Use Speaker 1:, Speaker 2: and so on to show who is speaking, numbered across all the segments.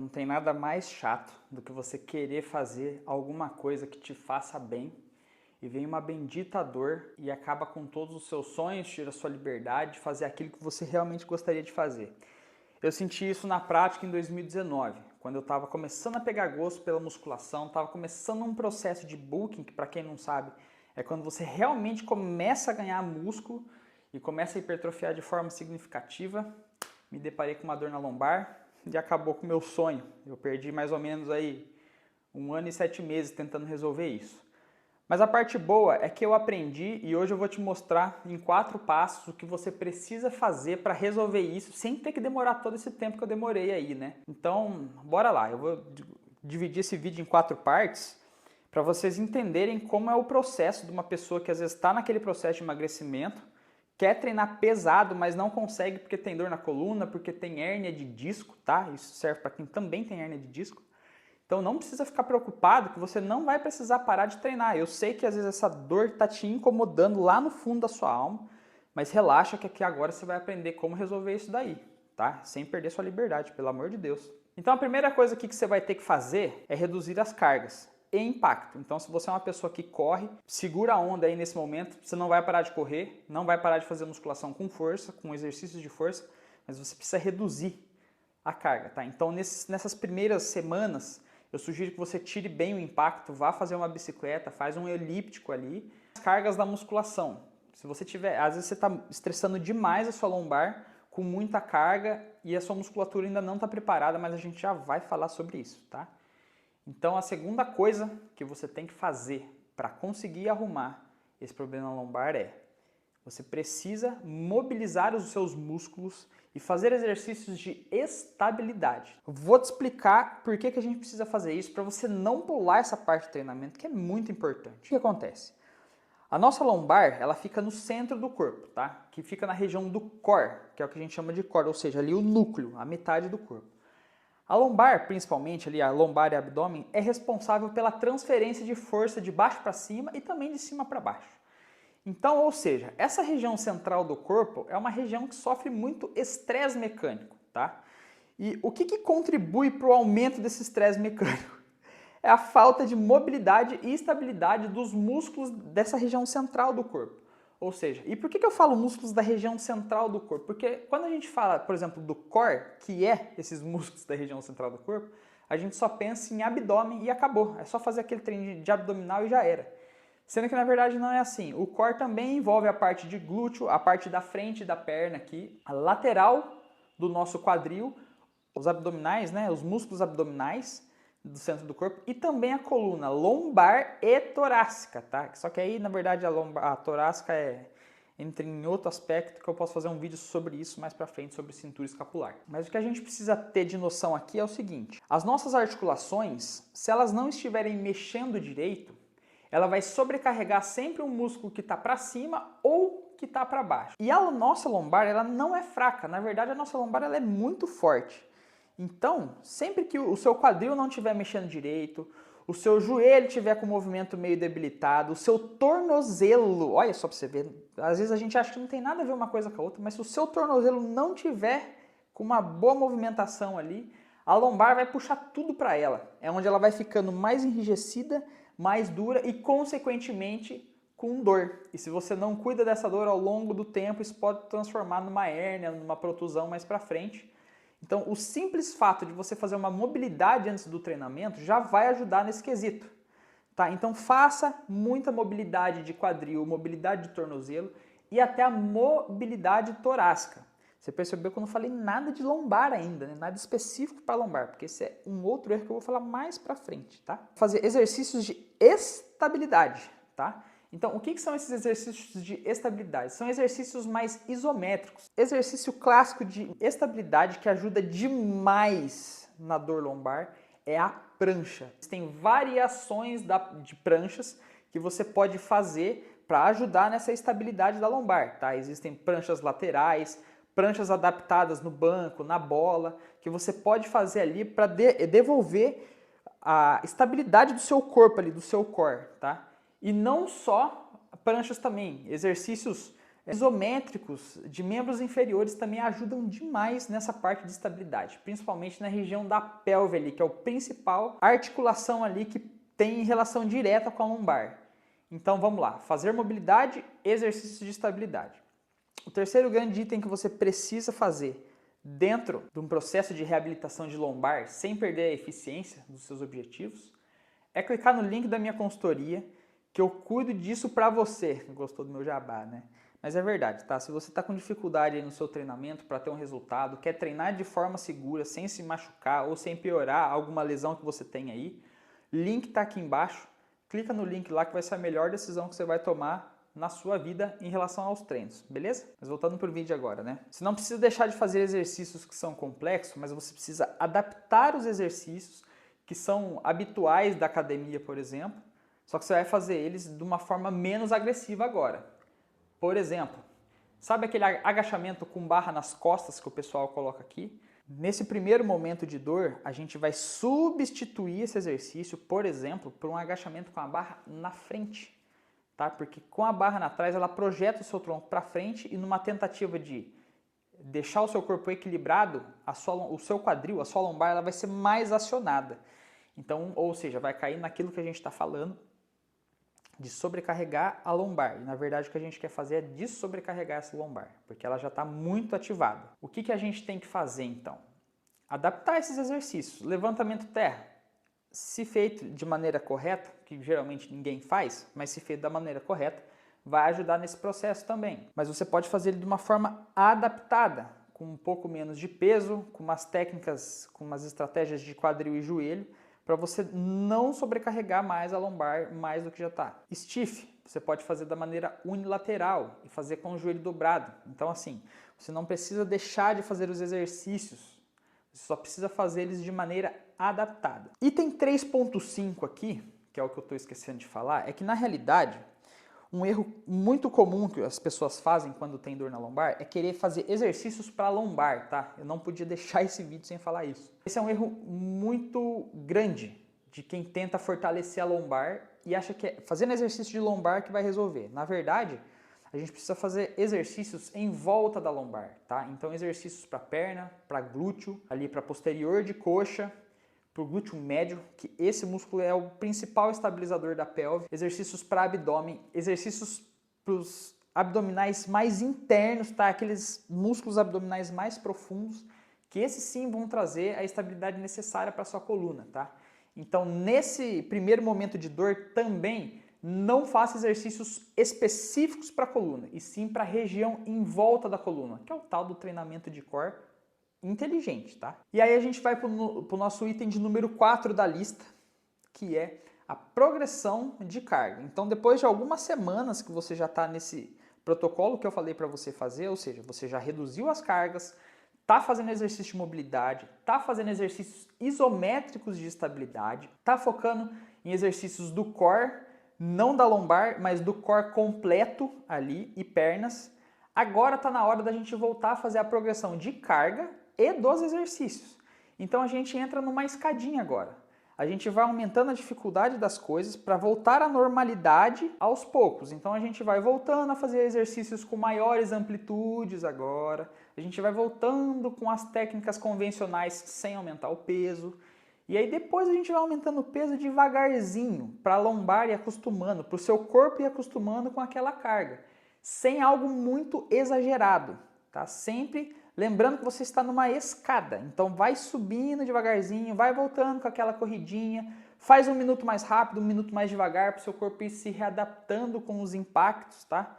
Speaker 1: Não tem nada mais chato do que você querer fazer alguma coisa que te faça bem e vem uma bendita dor e acaba com todos os seus sonhos, tira a sua liberdade de fazer aquilo que você realmente gostaria de fazer. Eu senti isso na prática em 2019, quando eu estava começando a pegar gosto pela musculação, estava começando um processo de bulking, que para quem não sabe, é quando você realmente começa a ganhar músculo e começa a hipertrofiar de forma significativa. Me deparei com uma dor na lombar e acabou com o meu sonho. Eu perdi mais ou menos aí 1 ano e 7 meses tentando resolver isso. Mas a parte boa é que eu aprendi e hoje eu vou te mostrar em 4 passos o que você precisa fazer para resolver isso sem ter que demorar todo esse tempo que eu demorei aí, né? Então, bora lá. Eu vou dividir esse vídeo em 4 partes para vocês entenderem como é o processo de uma pessoa que às vezes está naquele processo de emagrecimento, quer treinar pesado, mas não consegue porque tem dor na coluna, porque tem hérnia de disco, tá? Isso serve para quem também tem hérnia de disco. Então não precisa ficar preocupado que você não vai precisar parar de treinar. Eu sei que às vezes essa dor está te incomodando lá no fundo da sua alma, mas relaxa que aqui agora você vai aprender como resolver isso daí, tá? Sem perder sua liberdade, pelo amor de Deus. Então a primeira coisa aqui que você vai ter que fazer é reduzir as cargas e impacto. Então se você é uma pessoa que corre, segura a onda aí nesse momento, você não vai parar de correr, não vai parar de fazer musculação com força, com exercícios de força, mas você precisa reduzir a carga, tá? Então nessas primeiras semanas, eu sugiro que você tire bem o impacto, vá fazer uma bicicleta, faz um elíptico ali. As cargas da musculação. Se você tiver, às vezes você está estressando demais a sua lombar com muita carga e a sua musculatura ainda não está preparada, mas a gente já vai falar sobre isso, tá? Então a segunda coisa que você tem que fazer para conseguir arrumar esse problema na lombar é você precisa mobilizar os seus músculos e fazer exercícios de estabilidade. Vou te explicar por que a gente precisa fazer isso para você não pular essa parte do treinamento, que é muito importante. O que acontece? A nossa lombar, ela fica no centro do corpo, tá? Que fica na região do core, que é o que a gente chama de core, ou seja, ali o núcleo, a metade do corpo. A lombar, principalmente ali a lombar e abdômen, é responsável pela transferência de força de baixo para cima e também de cima para baixo. Então, ou seja, essa região central do corpo é uma região que sofre muito estresse mecânico, tá? E o que contribui para o aumento desse estresse mecânico? É a falta de mobilidade e estabilidade dos músculos dessa região central do corpo. Ou seja, e por que eu falo músculos da região central do corpo? Porque quando a gente fala, por exemplo, do core, que é esses músculos da região central do corpo, a gente só pensa em abdômen e acabou. É só fazer aquele treino de abdominal e já era. Sendo que na verdade não é assim. O core também envolve a parte de glúteo, a parte da frente da perna aqui, a lateral do nosso quadril, os abdominais, né, os músculos abdominais do centro do corpo e também a coluna lombar e torácica, tá? Só que aí na verdade a torácica entra em outro aspecto que eu posso fazer um vídeo sobre isso mais pra frente, sobre cintura escapular. Mas o que a gente precisa ter de noção aqui é o seguinte: as nossas articulações, se elas não estiverem mexendo direito, ela vai sobrecarregar sempre um músculo que está para cima ou que está para baixo. E a nossa lombar, ela não é fraca, na verdade a nossa lombar ela é muito forte. Então, sempre que o seu quadril não estiver mexendo direito, o seu joelho estiver com o movimento meio debilitado, o seu tornozelo, olha só para você ver, às vezes a gente acha que não tem nada a ver uma coisa com a outra, mas se o seu tornozelo não tiver com uma boa movimentação ali, a lombar vai puxar tudo para ela. É onde ela vai ficando mais enrijecida, mais dura e, consequentemente, com dor. E se você não cuida dessa dor ao longo do tempo, isso pode transformar numa hérnia, numa protusão mais para frente. Então, o simples fato de você fazer uma mobilidade antes do treinamento já vai ajudar nesse quesito. Tá? Então, faça muita mobilidade de quadril, mobilidade de tornozelo e até a mobilidade torácica. Você percebeu que eu não falei nada de lombar ainda, né? Nada específico para lombar, porque esse é um outro erro que eu vou falar mais para frente, tá? Fazer exercícios de estabilidade, tá? Então, o que são esses exercícios de estabilidade? São exercícios mais isométricos. Exercício clássico de estabilidade que ajuda demais na dor lombar é a prancha. Tem variações de pranchas que você pode fazer para ajudar nessa estabilidade da lombar, tá? Existem pranchas laterais, pranchas adaptadas no banco, na bola, que você pode fazer ali para devolver a estabilidade do seu corpo ali, do seu core, tá? E não só pranchas também, exercícios Isométricos de membros inferiores também ajudam demais nessa parte de estabilidade, principalmente na região da pelve ali, que é o principal articulação ali que tem relação direta com a lombar. Então vamos lá, fazer mobilidade, exercícios de estabilidade. O terceiro grande item que você precisa fazer dentro de um processo de reabilitação de lombar, sem perder a eficiência dos seus objetivos, é clicar no link da minha consultoria, que eu cuido disso para você. Gostou do meu jabá, né? Mas é verdade, tá? Se você está com dificuldade aí no seu treinamento para ter um resultado, quer treinar de forma segura, sem se machucar ou sem piorar alguma lesão que você tem aí, link está aqui embaixo. Clica no link lá que vai ser a melhor decisão que você vai tomar na sua vida em relação aos treinos, beleza? Mas voltando para o vídeo agora, né? Você não precisa deixar de fazer exercícios que são complexos, mas você precisa adaptar os exercícios que são habituais da academia, por exemplo, só que você vai fazer eles de uma forma menos agressiva agora. Por exemplo, sabe aquele agachamento com barra nas costas que o pessoal coloca aqui? Nesse primeiro momento de dor, a gente vai substituir esse exercício, por exemplo, por um agachamento com a barra na frente. Tá? Porque com a barra atrás, ela projeta o seu tronco para frente e numa tentativa de deixar o seu corpo equilibrado, o seu quadril, a sua lombar, ela vai ser mais acionada. Então, ou seja, vai cair naquilo que a gente está falando de sobrecarregar a lombar. E na verdade o que a gente quer fazer é dessobrecarregar essa lombar, porque ela já está muito ativada. O que a gente tem que fazer então? Adaptar esses exercícios. Levantamento terra, se feito de maneira correta, que geralmente ninguém faz, mas se feito da maneira correta, vai ajudar nesse processo também. Mas você pode fazer ele de uma forma adaptada, com um pouco menos de peso, com umas técnicas, com umas estratégias de quadril e joelho, para você não sobrecarregar mais a lombar mais do que já está. Stiff, você pode fazer da maneira unilateral e fazer com o joelho dobrado. Então assim, você não precisa deixar de fazer os exercícios, você só precisa fazer eles de maneira adaptada. Item 3.5 aqui, que é o que eu estou esquecendo de falar, é que na realidade, um erro muito comum que as pessoas fazem quando tem dor na lombar é querer fazer exercícios para lombar, tá? Eu não podia deixar esse vídeo sem falar isso. Esse é um erro muito grande de quem tenta fortalecer a lombar e acha que é fazendo exercício de lombar que vai resolver. Na verdade, a gente precisa fazer exercícios em volta da lombar, tá? Então exercícios para perna, para glúteo, ali para posterior de coxa, para o glúteo médio, que esse músculo é o principal estabilizador da pelve, exercícios para abdômen, exercícios para os abdominais mais internos, tá? Aqueles músculos abdominais mais profundos, que esses sim vão trazer a estabilidade necessária para a sua coluna, tá? Então, nesse primeiro momento de dor também, não faça exercícios específicos para a coluna, e sim para a região em volta da coluna, que é o tal do treinamento de core inteligente, tá? E aí a gente vai para o nosso item de número 4 da lista, que é a progressão de carga. Então, depois de algumas semanas que você já está nesse protocolo que eu falei para você fazer, ou seja, você já reduziu as cargas, está fazendo exercício de mobilidade, está fazendo exercícios isométricos de estabilidade, está focando em exercícios do core, não da lombar, mas do core completo ali e pernas. Agora está na hora da gente voltar a fazer a progressão de carga e dos exercícios. Então a gente entra numa escadinha agora. A gente vai aumentando a dificuldade das coisas para voltar à normalidade aos poucos. Então a gente vai voltando a fazer exercícios com maiores amplitudes agora. A gente vai voltando com as técnicas convencionais sem aumentar o peso. E aí depois a gente vai aumentando o peso devagarzinho para a lombar ir acostumando, para o seu corpo ir acostumando com aquela carga. Sem algo muito exagerado, tá? Sempre lembrando que você está numa escada, então vai subindo devagarzinho, vai voltando com aquela corridinha, faz 1 minuto mais rápido, 1 minuto mais devagar, para o seu corpo ir se readaptando com os impactos, tá?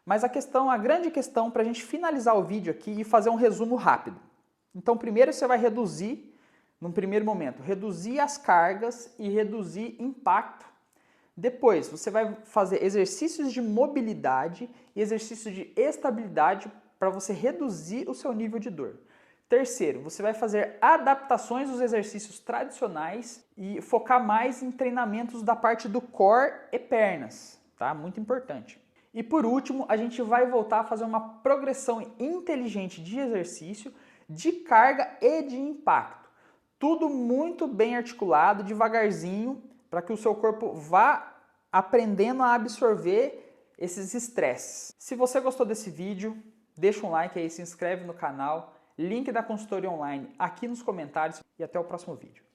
Speaker 1: Mas a grande questão para a gente finalizar o vídeo aqui e fazer um resumo rápido. Então primeiro você vai reduzir, num primeiro momento, reduzir as cargas e reduzir impacto. Depois, você vai fazer exercícios de mobilidade e exercícios de estabilidade para você reduzir o seu nível de dor. Terceiro, você vai fazer adaptações dos exercícios tradicionais e focar mais em treinamentos da parte do core e pernas, tá? Muito importante. E por último, a gente vai voltar a fazer uma progressão inteligente de exercício, de carga e de impacto. Tudo muito bem articulado, devagarzinho, para que o seu corpo vá aprendendo a absorver esses estresses. Se você gostou desse vídeo, deixa um like aí, se inscreve no canal, link da consultoria online aqui nos comentários e até o próximo vídeo.